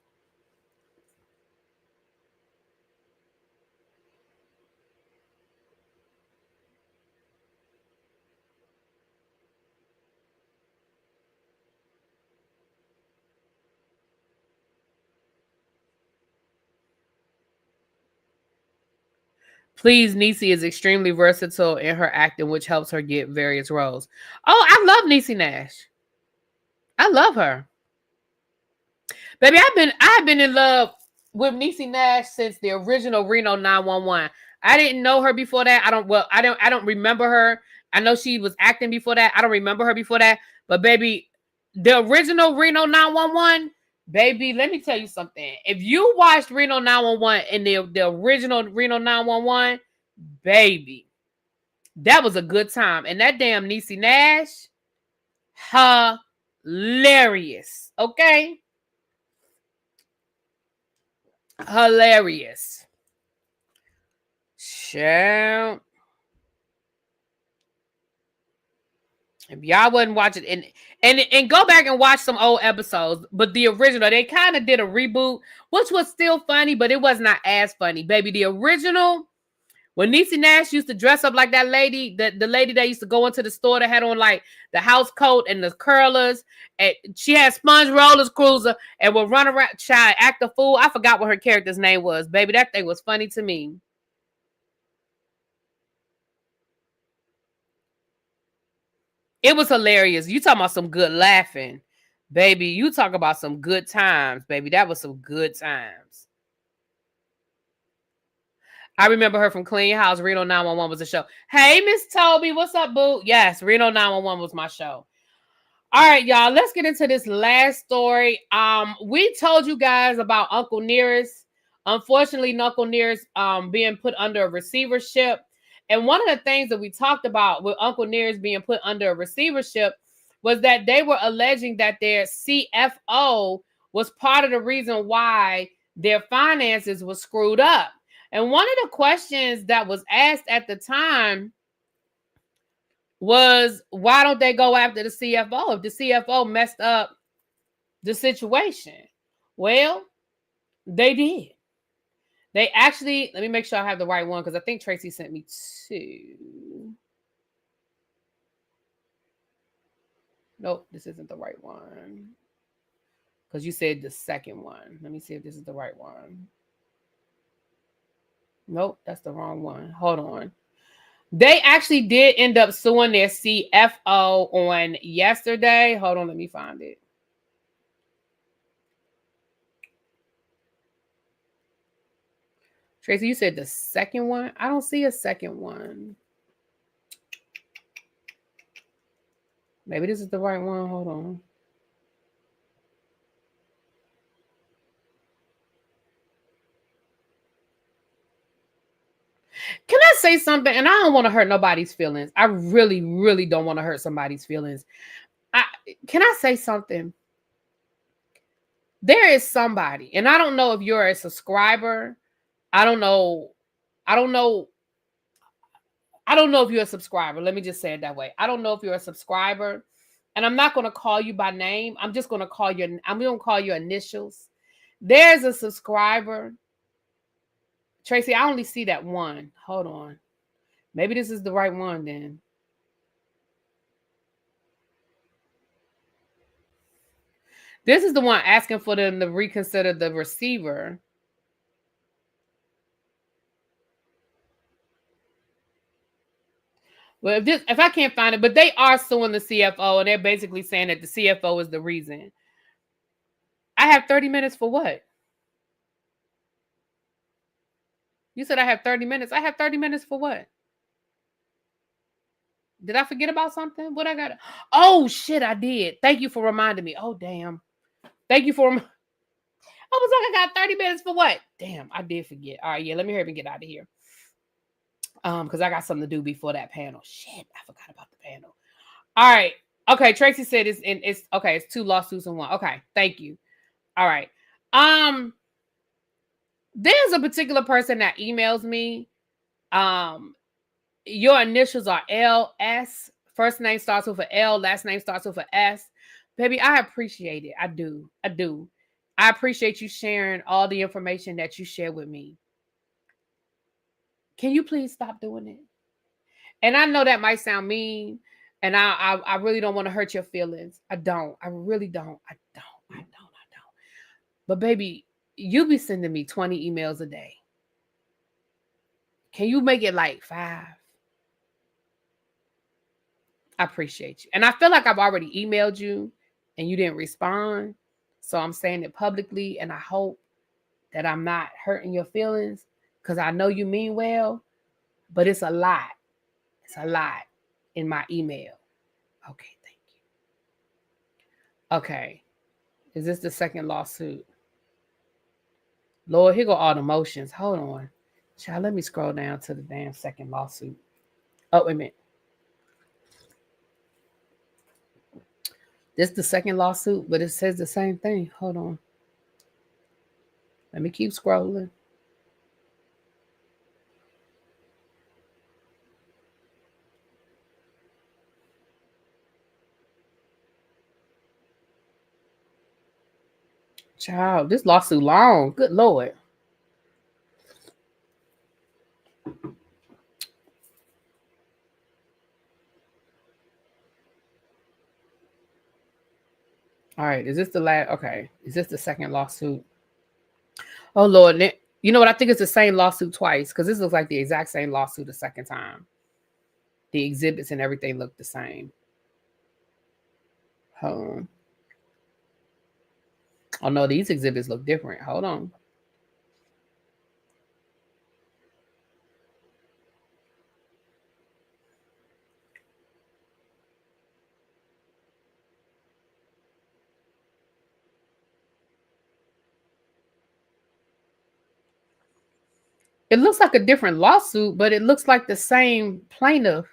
Please, Niecy is extremely versatile in her acting, which helps her get various roles. Oh, I love Niecy Nash. I love her. Baby, I've been in love with Niecy Nash since the original Reno 911. I didn't know her before that. I don't remember her. I know she was acting before that. I don't remember her before that. But baby, the original Reno 911, baby, let me tell you something. If you watched Reno 911 and the original Reno 911, baby, that was a good time. And that damn Niecy Nash, hilarious. Okay? Hilarious. Shout. If y'all wasn't watching and go back and watch some old episodes, but the original, they kind of did a reboot, which was still funny, but it was not as funny. Baby, the original, when Niecy Nash used to dress up like that lady, the lady that used to go into the store that had on like the house coat and the curlers, and she had sponge rollers cruiser and would run around, try act a fool. I forgot what her character's name was. Baby, that thing was funny to me. It was hilarious. You talking about some good laughing, baby. You talk about some good times, baby. That was some good times. I remember her from Clean House. Reno 911 was a show. Hey, Miss Toby, what's up, boo? Yes, Reno 911 was my show. All right, y'all, let's get into this last story. We told you guys about Uncle Nearest. Unfortunately, Uncle Nearest being put under a receivership. And one of the things that we talked about with Uncle Nearest being put under a receivership was that they were alleging that their CFO was part of the reason why their finances were screwed up. And one of the questions that was asked at the time was, why don't they go after the CFO if the CFO messed up the situation? Well, they did. They actually, let me make sure I have the right one because I think Tracy sent me two. Nope, this isn't the right one. Because you said the second one. Let me see if this is the right one. Nope, that's the wrong one. Hold on. They actually did end up suing their CFO on yesterday. Hold on, let me find it. Tracy, you said the second one? I don't see a second one. Maybe this is the right one. Hold on. Can I say something? And I don't want to hurt nobody's feelings. I really, really don't want to hurt somebody's feelings. Can I say something? There is somebody, and I don't know if you're a subscriber. I don't know if you're a subscriber. Let me just say it that way. I don't know if you're a subscriber, and I'm not going to call you by name. I'm just going to call you. I'm going to call your initials. There's a subscriber. Tracy, I only see that one. Hold on. Maybe this is the right one then. This is the one asking for them to reconsider the receiver. Well, if I can't find it, but they are suing the CFO, and they're basically saying that the CFO is the reason. I have 30 minutes for what? You said I have 30 minutes. I have 30 minutes for what? Did I forget about something? What I got? Oh, shit, I did. Thank you for reminding me. Oh, damn. Thank you for... I was like, I got 30 minutes for what? Damn, I did forget. All right, yeah, let me hurry and get out of here. Because I got something to do before that panel. Shit, I forgot about the panel. All right. Okay, Tracy said it's okay, it's 2 lawsuits in 1. Okay, thank you. All right. There's a particular person that emails me. Your initials are LS. First name starts with an L, last name starts with an S. Baby, I appreciate it. I do. I appreciate you sharing all the information that you share with me. Can you please stop doing it? And I know that might sound mean, and I really don't want to hurt your feelings. I don't. I really don't. I don't. But baby, you be sending me 20 emails a day. Can you make it like 5? I appreciate you. And I feel like I've already emailed you and you didn't respond. So I'm saying it publicly, and I hope that I'm not hurting your feelings, because I know you mean well, but it's a lot. It's a lot in my email. Okay, thank you. Okay. Is this the second lawsuit? Lord, here go all the motions. Hold on. Child, let me scroll down to the damn second lawsuit. Oh, wait a minute. This is the second lawsuit, but it says the same thing. Hold on. Let me keep scrolling. Child, this lawsuit long. Good Lord. All right, is this the last? Okay, is this the second lawsuit? Oh, Lord. You know what? I think it's the same lawsuit twice, because this looks like the exact same lawsuit the second time. The exhibits and everything look the same. Hold on. Oh, no, these exhibits look different. Hold on. It looks like a different lawsuit, but it looks like the same plaintiff.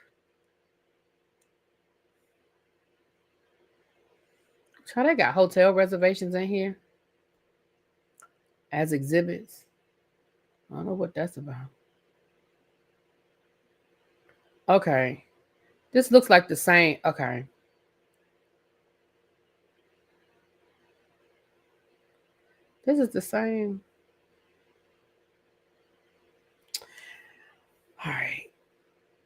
So they got hotel reservations in here as exhibits. I don't know what that's about. Okay. This looks like the same. Okay. This is the same. All right.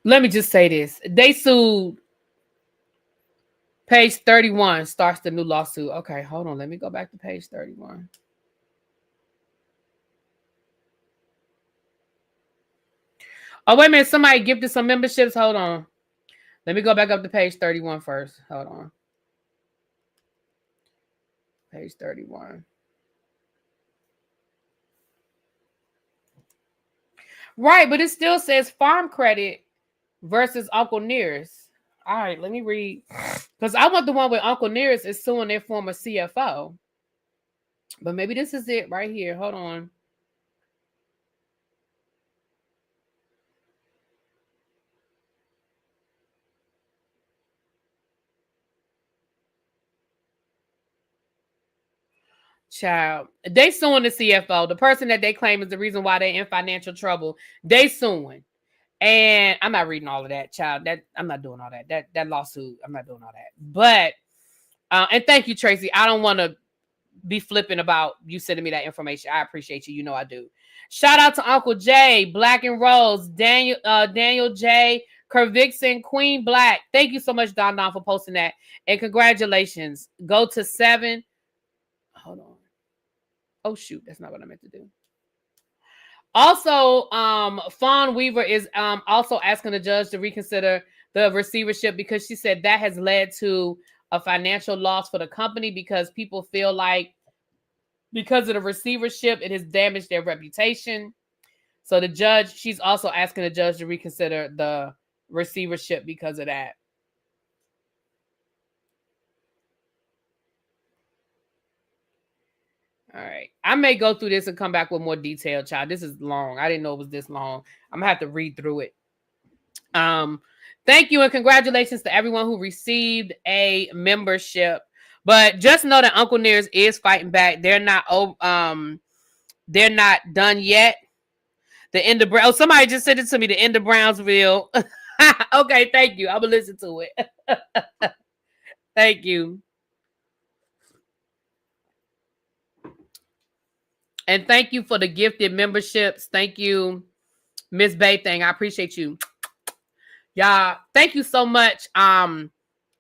Let me just say this. They sued. Page 31 starts the new lawsuit. Okay, hold on. Let me go back to page 31. Oh, wait a minute. Somebody gifted some memberships. Hold on. Let me go back up to page 31 first. Hold on. Page 31. Right, but it still says Farm Credit versus Uncle Nearest. All right, let me read. Because I want the one where Uncle Nearest is suing their former CFO. But maybe this is it right here. Hold on. Child, they suing the CFO, the person that they claim is the reason why they're in financial trouble. They suing, and I'm not reading all of that, child. That I'm not doing all that. That lawsuit, I'm not doing all that. But and thank you, Tracy. I don't want to be flipping about you sending me that information. I appreciate you. You know I do. Shout out to Uncle Jay, Black and Rose, Daniel J, Kervixen, Queen Black. Thank you so much, Don, for posting that. And congratulations. Go to 7. Hold on. Oh, shoot. That's not what I meant to do. Also, Fawn Weaver is also asking the judge to reconsider the receivership because she said that has led to a financial loss for the company because people feel like because of the receivership, it has damaged their reputation. So the judge, she's also asking the judge to reconsider the receivership because of that. All right. I may go through this and come back with more detail, child. This is long. I didn't know it was this long. I'm going to have to read through it. Thank you and congratulations to everyone who received a membership. But just know that Uncle Nears is fighting back. They're not done yet. The end of somebody just sent it to me. The end of Brownsville. Okay, thank you. I will listen to it. Thank you. And thank you for the gifted memberships. Thank you, Miss Bay Thing. I appreciate you. Y'all, thank you so much.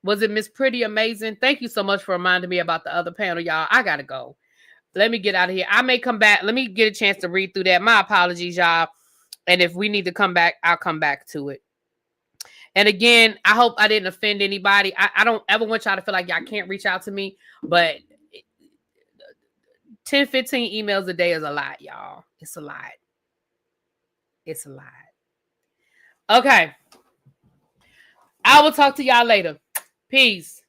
Was it Miss Pretty Amazing? Thank you so much for reminding me about the other panel, y'all. I gotta go. Let me get out of here. I may come back. Let me get a chance to read through that. My apologies, y'all. And if we need to come back, I'll come back to it. And again, I hope I didn't offend anybody. I don't ever want y'all to feel like y'all can't reach out to me, but 10, 15 emails a day is a lot, y'all. It's a lot. It's a lot. Okay. I will talk to y'all later. Peace.